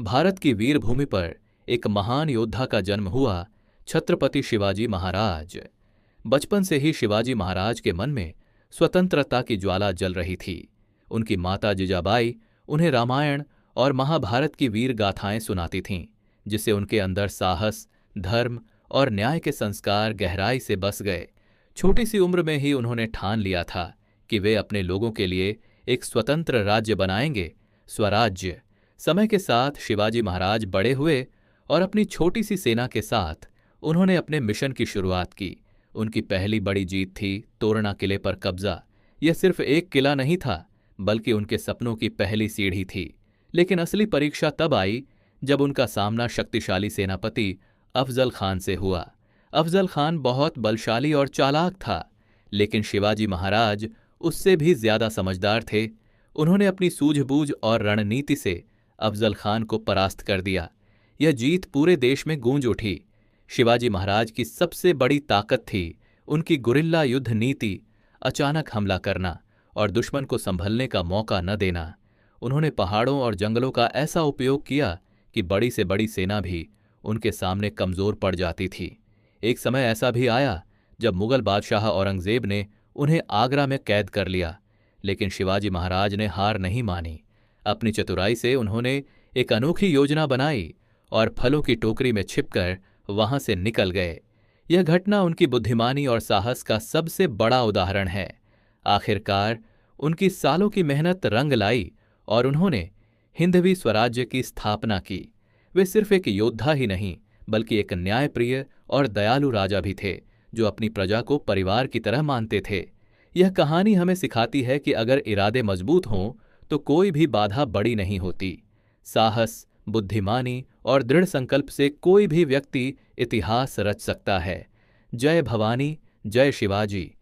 भारत की वीर भूमि पर एक महान योद्धा का जन्म हुआ, छत्रपति शिवाजी महाराज। बचपन से ही शिवाजी महाराज के मन में स्वतंत्रता की ज्वाला जल रही थी। उनकी माता जिजाबाई उन्हें रामायण और महाभारत की वीर गाथाएं सुनाती थीं, जिससे उनके अंदर साहस, धर्म और न्याय के संस्कार गहराई से बस गए। छोटी सी उम्र में ही उन्होंने ठान लिया था कि वे अपने लोगों के लिए एक स्वतंत्र राज्य बनाएंगे, स्वराज्य। समय के साथ शिवाजी महाराज बड़े हुए और अपनी छोटी सी सेना के साथ उन्होंने अपने मिशन की शुरुआत की। उनकी पहली बड़ी जीत थी तोरणा किले पर कब्जा। यह सिर्फ एक किला नहीं था, बल्कि उनके सपनों की पहली सीढ़ी थी। लेकिन असली परीक्षा तब आई जब उनका सामना शक्तिशाली सेनापति अफजल खान से हुआ। अफजल खान बहुत बलशाली और चालाक था, लेकिन शिवाजी महाराज उससे भी ज्यादा समझदार थे। उन्होंने अपनी सूझबूझ और रणनीति से अफजल खान को परास्त कर दिया। यह जीत पूरे देश में गूंज उठी। शिवाजी महाराज की सबसे बड़ी ताकत थी उनकी गुरिल्ला युद्ध नीति, अचानक हमला करना और दुश्मन को संभलने का मौका न देना। उन्होंने पहाड़ों और जंगलों का ऐसा उपयोग किया कि बड़ी से बड़ी सेना भी उनके सामने कमजोर पड़ जाती थी। एक समय ऐसा भी आया जब मुगल बादशाह औरंगजेब ने उन्हें आगरा में कैद कर लिया, लेकिन शिवाजी महाराज ने हार नहीं मानी। अपनी चतुराई से उन्होंने एक अनोखी योजना बनाई और फलों की टोकरी में छिपकर वहां से निकल गए। यह घटना उनकी बुद्धिमानी और साहस का सबसे बड़ा उदाहरण है। आखिरकार उनकी सालों की मेहनत रंग लाई और उन्होंने हिंदवी स्वराज्य की स्थापना की। वे सिर्फ एक योद्धा ही नहीं, बल्कि एक न्यायप्रिय और दयालु राजा भी थे, जो अपनी प्रजा को परिवार की तरह मानते थे। यह कहानी हमें सिखाती है कि अगर इरादे मजबूत हों तो कोई भी बाधा बड़ी नहीं होती। साहस, बुद्धिमानी और दृढ़ संकल्प से कोई भी व्यक्ति इतिहास रच सकता है। जय भवानी, जय शिवाजी,